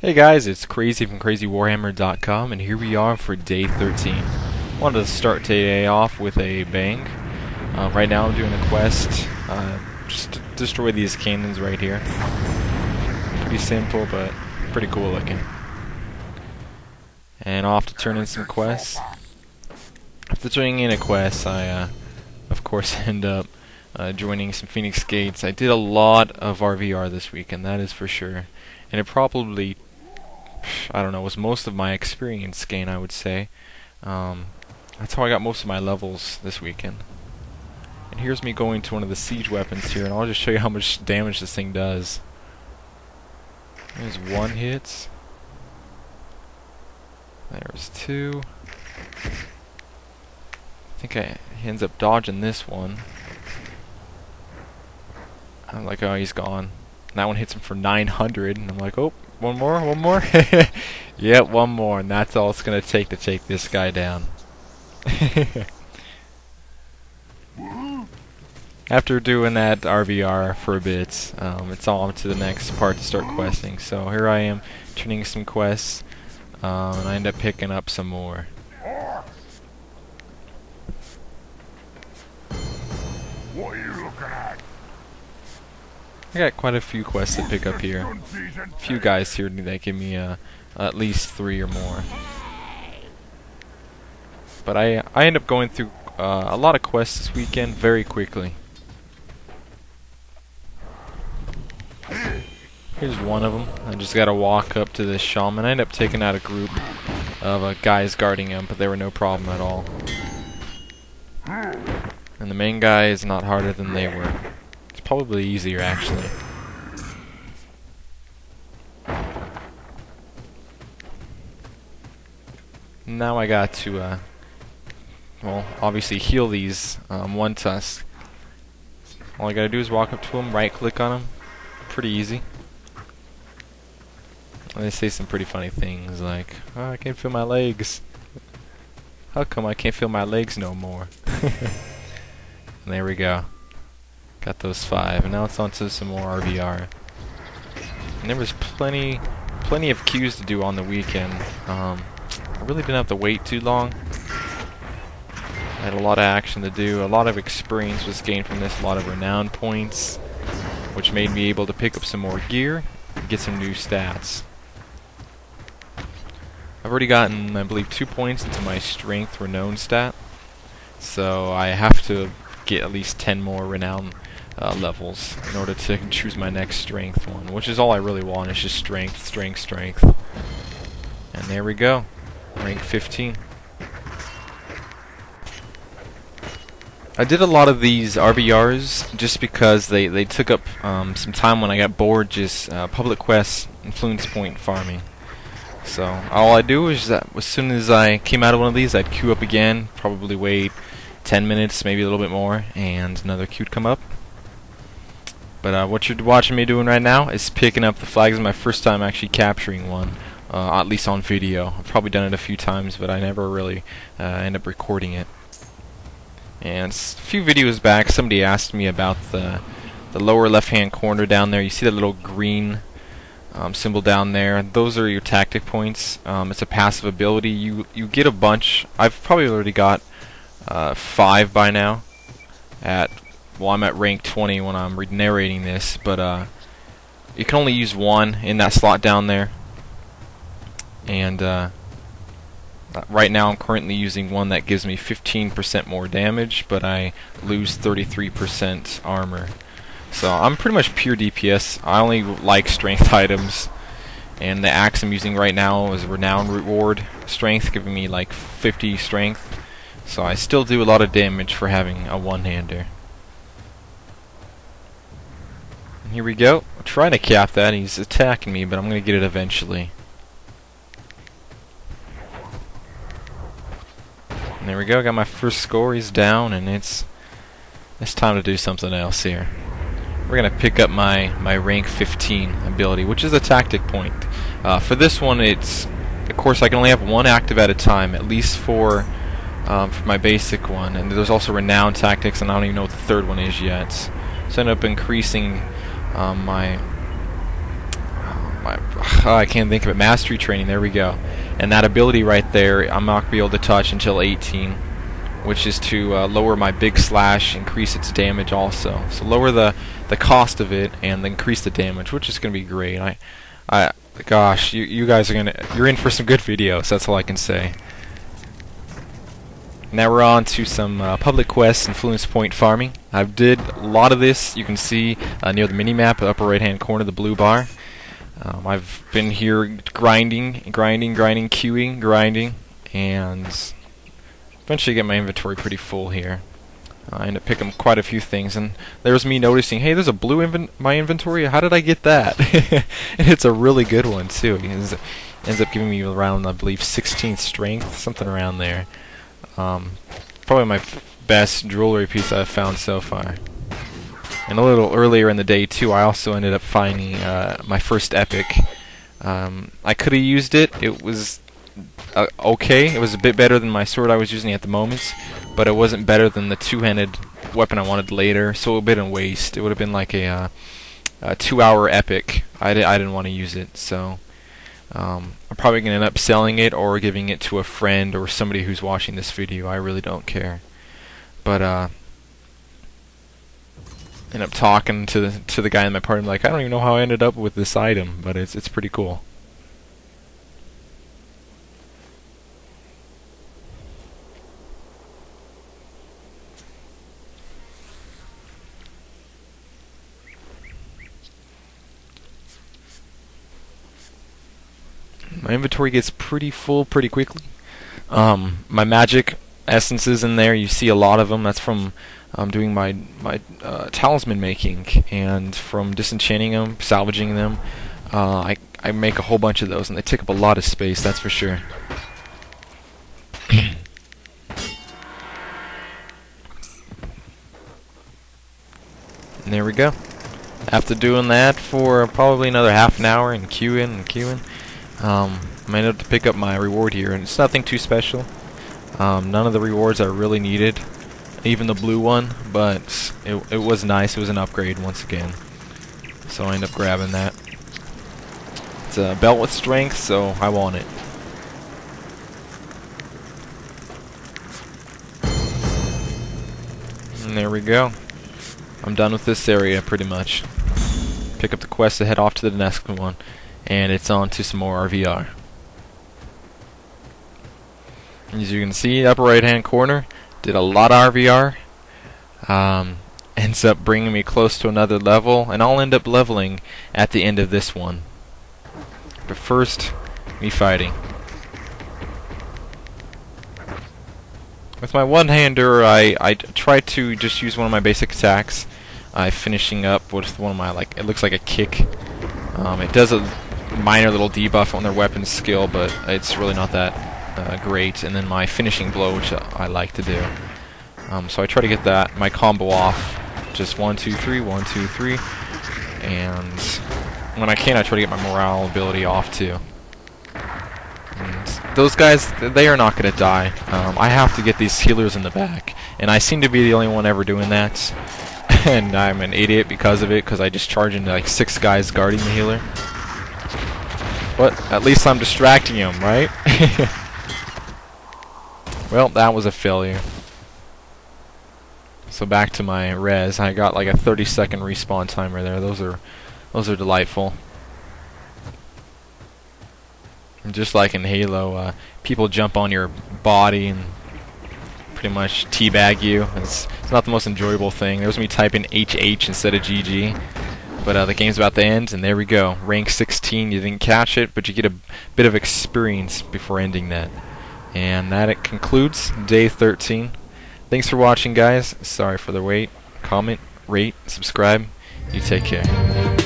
Hey guys, it's CrAzY from CrazyWarhammer.com, and here we are for day 13. Wanted to start today off with a bang. Right now I'm doing a quest, just to destroy these cannons right here. Pretty simple, but pretty cool looking. And I'll have to turn in some quests. After turning in a quest, I, of course, end up joining some Phoenix Gates. I did a lot of RVR this weekend, that is for sure. And it probably, I don't know, was most of my experience gain, I would say. That's how I got most of my levels this weekend. And here's me going to one of the siege weapons here, and I'll just show you how much damage this thing does. There's one hit. There's two. I think he ends up dodging this one. I'm like, oh, he's gone. And that one hits him for 900, and I'm like, oh, one more? Yep, one more, and that's all it's going to take this guy down. After doing that RVR for a bit, it's all on to the next part to start questing. So here I am, turning some quests, and I end up picking up some more. What are you looking at? I got quite a few quests to pick up here. A few guys here that give me at least 3 or more. But I end up going through a lot of quests this weekend very quickly. Here's one of them. I just gotta walk up to this shaman. I end up taking out a group of guys guarding him, but they were no problem at all. And the main guy is not harder than they were. It's probably easier, actually. Now I got to, well, obviously heal these one tusk. All I gotta do is walk up to them, right-click on them. Pretty easy. And they say some pretty funny things like, oh, I can't feel my legs. How come I can't feel my legs no more? And there we go. Got those 5, and now it's on to some more RVR. And there was plenty of queues to do on the weekend. I really didn't have to wait too long. I had a lot of action to do. A lot of experience was gained from this. A lot of renown points, which made me able to pick up some more gear and get some new stats. I've already gotten, I believe, 2 points into my strength renown stat, so I have to get at least 10 more renown levels in order to choose my next strength one, which is all I really want. It's just strength, strength, strength. And there we go, rank 15. I did a lot of these RVRs just because they took up some time when I got bored just public quests, influence point farming. So all I do is that as soon as I came out of one of these, I'd queue up again, probably wait 10 minutes, maybe a little bit more, and another queue would come up. But what you're watching me doing right now is picking up the flags. It's my first time actually capturing one, at least on video. I've probably done it a few times, but I never really end up recording it. And a few videos back, somebody asked me about the lower left-hand corner down there. You see that little green symbol down there? Those are your tactic points. It's a passive ability. You get a bunch. I've probably already got 5 by now. Well, I'm at rank 20 when I'm narrating this, but you can only use 1 in that slot down there. And right now I'm currently using one that gives me 15% more damage, but I lose 33% armor. So I'm pretty much pure DPS. I only like strength items, and the axe I'm using right now is renown reward strength, giving me like 50 strength. So I still do a lot of damage for having a one-hander. And here we go. I'm trying to cap that. He's attacking me, but I'm going to get it eventually. And there we go. Got my first score. He's down, and it's time to do something else here. We're going to pick up my rank 15 ability, which is a tactic point. For this one, it's, of course, I can only have 1 active at a time, at least for my basic one. And there's also renown tactics, and I don't even know what the third one is yet. So I end up increasing my I can't think of it. Mastery training. There we go. And that ability right there, I'm not gonna be able to touch until 18, which is to lower my big slash, increase its damage also. So lower the cost of it and increase the damage, which is gonna be great. Gosh, you guys you're in for some good videos. That's all I can say. Now we're on to some public quests, influence point farming. I've did a lot of this. You can see near the mini-map, upper right-hand corner, the blue bar. I've been here grinding, queuing, grinding, and eventually get my inventory pretty full here. I end up picking up quite a few things, and there's me noticing, hey, there's a blue in my inventory. How did I get that? And it's a really good one too. It ends up giving me around, I believe, 16th strength, something around there. Probably my best jewelry piece I've found so far. And a little earlier in the day too, I also ended up finding my first epic. I could have used it. It was okay. It was a bit better than my sword I was using at the moment, but it wasn't better than the two-handed weapon I wanted later. So it would have been a waste. It would have been like a 2-hour epic. I didn't want to use it, so. I'm probably going to end up selling it or giving it to a friend or somebody who's watching this video. I really don't care. But end up talking to the guy in my party. I'm like, I don't even know how I ended up with this item, but it's pretty cool. My inventory gets pretty full pretty quickly. My magic essences in there, you see a lot of them. That's from doing my talisman making, and from disenchanting them, salvaging them. I make a whole bunch of those, and they take up a lot of space, that's for sure. And there we go. After doing that for probably another half an hour and queuing, I ended up to pick up my reward here, and it's nothing too special. None of the rewards are really needed, even the blue one, but it was nice. It was an upgrade once again, so I ended up grabbing that. It's a belt with strength, so I want it. And there we go. I'm done with this area pretty much. Pick up the quest to head off to the next one, and it's on to some more RVR. As you can see, upper right hand corner, did a lot of RVR. Ends up bringing me close to another level, and I'll end up leveling at the end of this one. But first, me fighting. With my one-hander, I try to just use one of my basic attacks. Finishing up with one of my, it looks like a kick. It does a minor little debuff on their weapon skill, but it's really not that great. And then my finishing blow, which I like to do. So I try to get my combo off. Just 1, 2, 3, 1, 2, 3. And when I can, I try to get my morale ability off too. And those guys, they are not going to die. I have to get these healers in the back, and I seem to be the only one ever doing that. And I'm an idiot because of it, because I just charge into 6 guys guarding the healer. But at least I'm distracting him, right? Well, that was a failure. So back to my res. I got a 30-second respawn timer there. Those are delightful. And just like in Halo, people jump on your body and pretty much teabag you. It's not the most enjoyable thing. There's me typing HH instead of GG. But the game's about to end, and there we go. Rank 16, you didn't catch it, but you get a bit of experience before ending that. And that concludes day 13. Thanks for watching, guys. Sorry for the wait. Comment, rate, subscribe. You take care.